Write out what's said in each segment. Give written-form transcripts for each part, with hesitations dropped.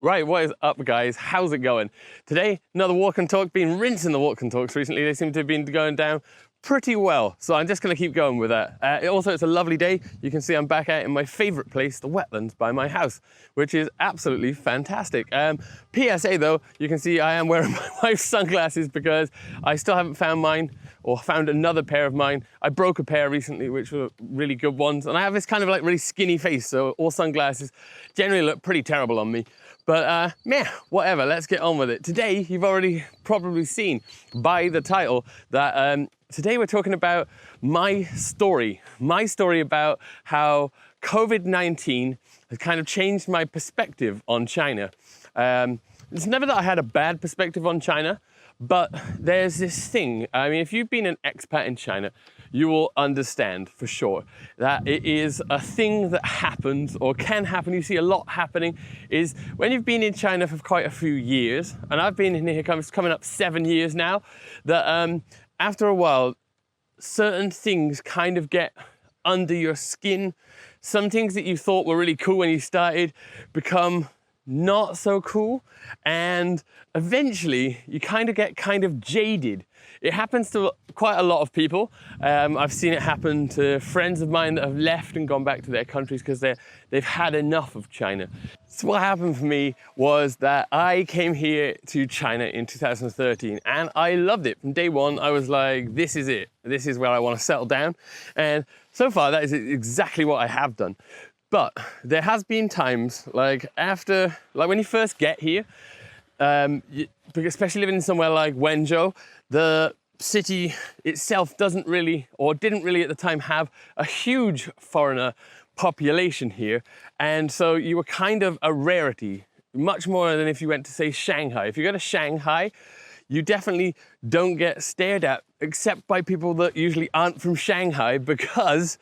Right, what is up guys? How's it going? Today, another walk and talk. Been rinsing the walk and talks recently. They seem to have been going down pretty well. So I'm just gonna keep going with that. It's a lovely day. You can see I'm back out in my favorite place, the wetlands by my house, which is absolutely fantastic. PSA though, you can see I am wearing my wife's sunglasses because I still haven't found mine or found another pair of mine. I broke a pair recently, which were really good ones. And I have this kind of like really skinny face, so all sunglasses generally look pretty terrible on me. But meh, whatever, let's get on with it. Today, you've already probably seen by the title that today we're talking about my story about how COVID-19 has kind of changed my perspective on China. It's never that I had a bad perspective on China, but there's this thing. I mean, if you've been an expat in China, you will understand for sure that it is a thing that happens or can happen. You see a lot happening is when you've been in China for quite a few years, and I've been in here coming up 7 years now, that after a while, certain things kind of get under your skin. Some things that you thought were really cool when you started become not so cool, and eventually you kind of get jaded. It happens to quite a lot of people. I've seen it happen to friends of mine that have left and gone back to their countries because they've had enough of China. So what happened for me was that I came here to China in 2013 and I loved it. From day one, I was like, this is it. This is where I want to settle down. And so far, that is exactly what I have done. But there has been times, like when you first get here, especially living in somewhere like Wenzhou, the city itself didn't really at the time have a huge foreigner population here. And so you were kind of a rarity, much more than if you went to, say, Shanghai. If you go to Shanghai, you definitely don't get stared at, except by people that usually aren't from Shanghai because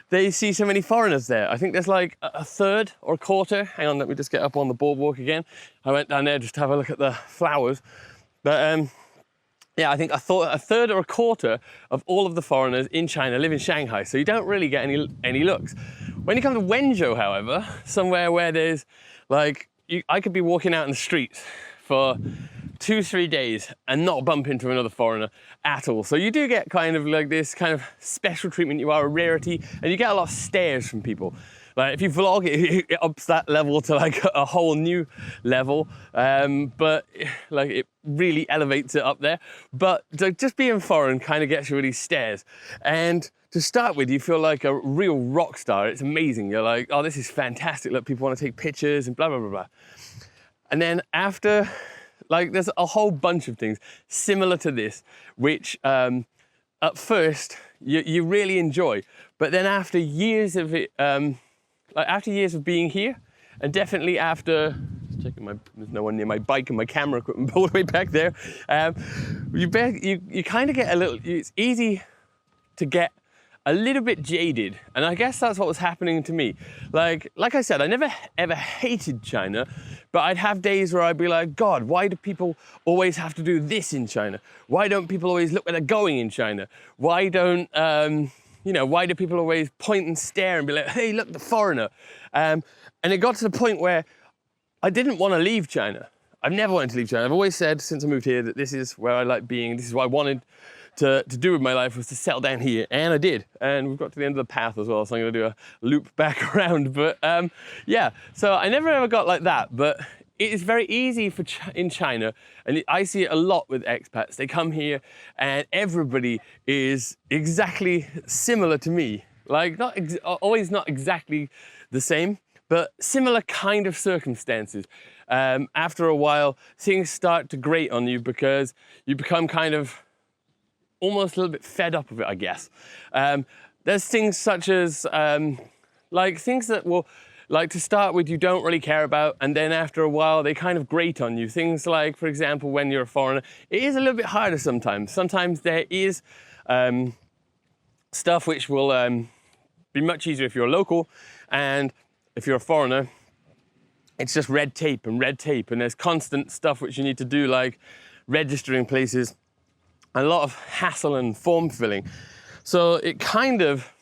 they see so many foreigners there. I think there's like a third or a quarter. Hang on, let me just get up on the boardwalk again. I went down there just to have a look at the flowers. But yeah, I think a third or a quarter of all of the foreigners in China live in Shanghai, so you don't really get any looks. When you come to Wenzhou, however, somewhere where there's like, I could be walking out in the streets for 2-3 days and not bump into another foreigner at all. So you do get kind of like this kind of special treatment. You are a rarity and you get a lot of stares from people. Like if you vlog, it ups that level to like a whole new level. But like it really elevates it up there. But just being foreign kind of gets you these stares. And to start with, you feel like a real rock star. It's amazing. You're like, oh, this is fantastic. Look, people want to take pictures and blah, blah, blah, blah. And then after, like there's a whole bunch of things similar to this, which at first you really enjoy. But then after years of it, after years of being here, and definitely after, checking there's no one near my bike and my camera equipment all the way back there, you kind of get it's easy to get a little bit jaded. And I guess that's what was happening to me. Like I said, I never ever hated China, but I'd have days where I'd be like, God, why do people always have to do this in China? Why don't people always look where they're going in China? Why don't, why do people always point and stare and be like, hey, look, the foreigner? And it got to the point where I didn't want to leave China. I've never wanted to leave China. I've always said since I moved here that this is where I like being, this is what I wanted to do with my life, was to settle down here, and I did. And we've got to the end of the path as well, so I'm gonna do a loop back around. But yeah, so I never ever got like that, but it is very easy in China, and I see it a lot with expats. They come here and everybody is exactly similar to me. Like always not exactly the same, but similar kind of circumstances. After a while, things start to grate on you because you become kind of almost a little bit fed up of it, I guess. There's things such as, like things that will, like to start with, you don't really care about, and then after a while, they kind of grate on you. Things like, for example, when you're a foreigner, it is a little bit harder sometimes. Sometimes there is stuff which will be much easier if you're a local, and if you're a foreigner, it's just red tape, and there's constant stuff which you need to do, like registering places, a lot of hassle and form filling. So it kind of,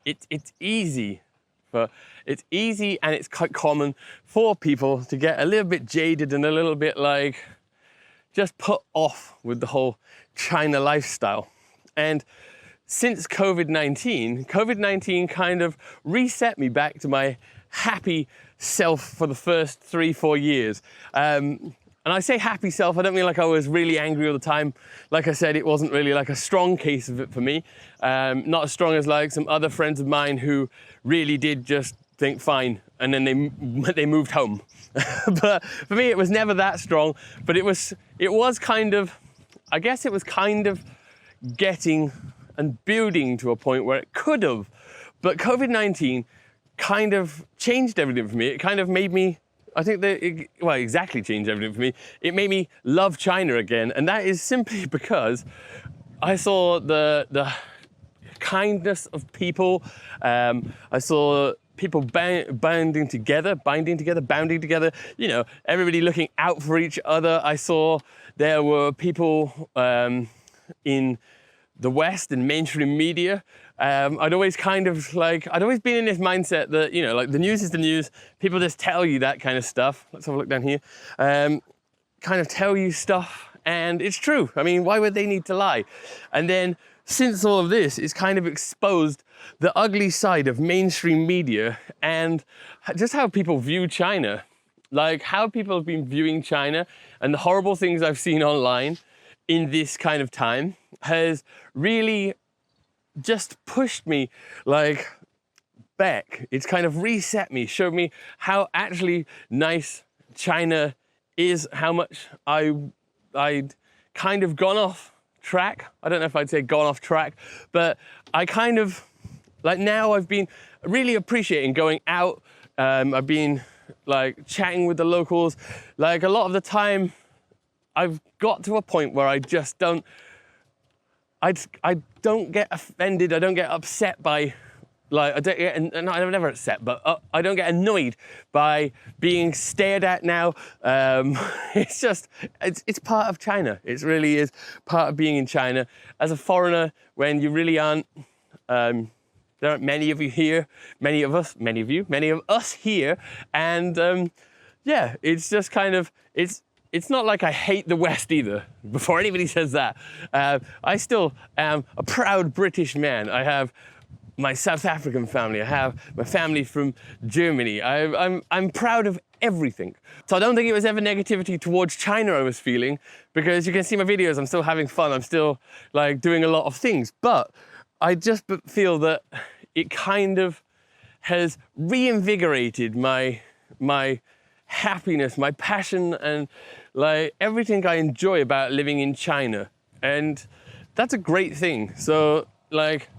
it's easy but it's easy and it's quite common for people to get a little bit jaded and a little bit like just put off with the whole China lifestyle. And since COVID-19 kind of reset me back to my happy self for the first 3-4 years. And I say happy self, I don't mean like I was really angry all the time. Like I said, it wasn't really like a strong case of it for me. Not as strong as like some other friends of mine who really did just think fine, and then they moved home. But for me, it was never that strong, but it was kind of, I guess it was kind of getting and building to a point where it could have. But COVID-19 kind of changed everything for me. It kind of made me, I think that exactly changed everything for me. It made me love China again, and that is simply because I saw the kindness of people. I saw people bounding together, you know, everybody looking out for each other. I saw there were people in the West and mainstream media. I'd always been in this mindset that, you know, like the news is the news. People just tell you that kind of stuff. Let's have a look down here. Kind of tell you stuff, and it's true. I mean, why would they need to lie? And then since all of this, it's kind of exposed the ugly side of mainstream media and just how people view China. Like how people have been viewing China and the horrible things I've seen online in this kind of time has really just pushed me like back. It's kind of reset me, showed me how actually nice China is, how much I'd kind of gone off track. I don't know if I'd say gone off track, but I kind of, like now I've been really appreciating going out. I've been like chatting with the locals. Like a lot of the time I've got to a point where I just don't, I don't get offended, I don't get upset by, like, I'm never upset, but I don't get annoyed by being stared at now. It's just, it's part of China. It really is part of being in China. As a foreigner, when you really aren't, there aren't many of you here, many of us here, and yeah, it's just kind of, it's not like I hate the West either, before anybody says that. I still am a proud British man. I have my South African family, I have my family from Germany. I'm proud of everything. So I don't think it was ever negativity towards China I was feeling, because you can see my videos, I'm still having fun, I'm still like doing a lot of things, but I just feel that it kind of has reinvigorated my happiness, my passion, and like everything I enjoy about living in China. And that's a great thing. So like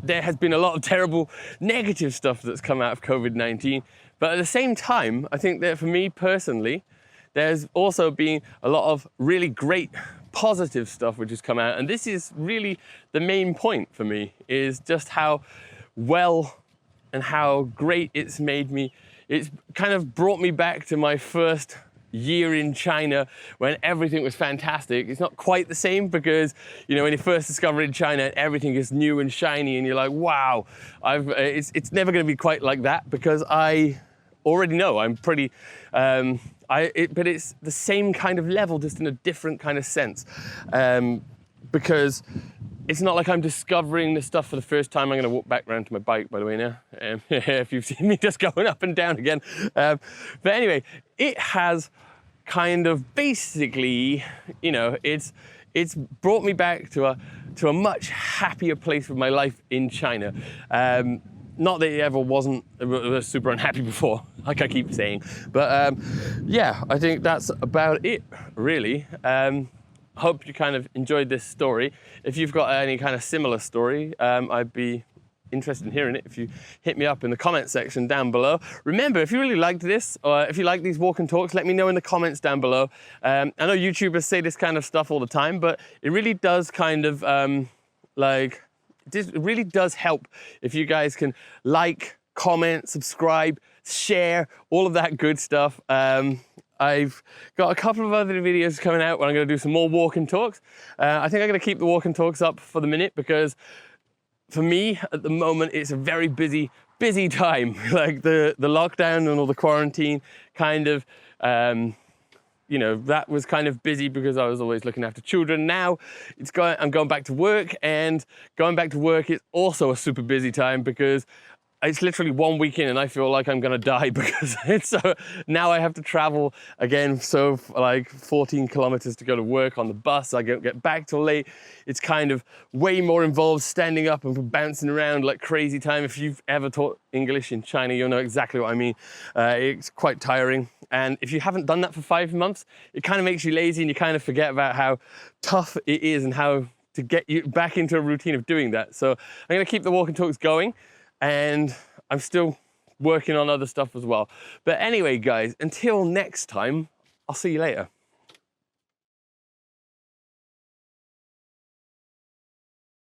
there has been a lot of terrible negative stuff that's come out of COVID-19, but at the same time, I think that for me personally, there's also been a lot of really great positive stuff which has come out. And this is really the main point for me, is just how well and how great it's made me. It's kind of brought me back to my first year in China when everything was fantastic. It's not quite the same because, you know, when you first discover in China, everything is new and shiny and you're like, wow, it's never going to be quite like that, because I already know I'm pretty, but it's the same kind of level, just in a different kind of sense. Because it's not like I'm discovering this stuff for the first time. I'm going to walk back around to my bike, by the way, now, if you've seen me just going up and down again. But anyway, it has kind of basically, you know, it's brought me back to a much happier place with my life in China. Not that it ever was super unhappy before, like I keep saying. But yeah, I think that's about it, really. Hope you kind of enjoyed this story. If you've got any kind of similar story, I'd be interested in hearing it if you hit me up in the comment section down below. Remember, if you really liked this, or if you like these walk and talks, let me know in the comments down below. I know YouTubers say this kind of stuff all the time, but it really does kind of, it really does help if you guys can like, comment, subscribe, share, all of that good stuff. I've got a couple of other videos coming out where I'm going to do some more walk and talks. I think I'm going to keep the walk and talks up for the minute, because for me at the moment it's a very busy busy time, like the lockdown and all the quarantine kind of, you know, that was kind of busy because I was always looking after children. Now I'm going back to work, and going back to work is also a super busy time because it's literally 1 week in and I feel like I'm gonna die because it's so, now I have to travel again, so like 14 kilometers to go to work on the bus. I don't get back till late. It's kind of way more involved, standing up and bouncing around like crazy time. If you've ever taught English in China, you'll know exactly what I mean. It's quite tiring. And if you haven't done that for 5 months, it kind of makes you lazy and you kind of forget about how tough it is and how to get you back into a routine of doing that. So I'm gonna keep the walk and talks going, and I'm still working on other stuff as well. But anyway, guys, until next time, I'll see you later.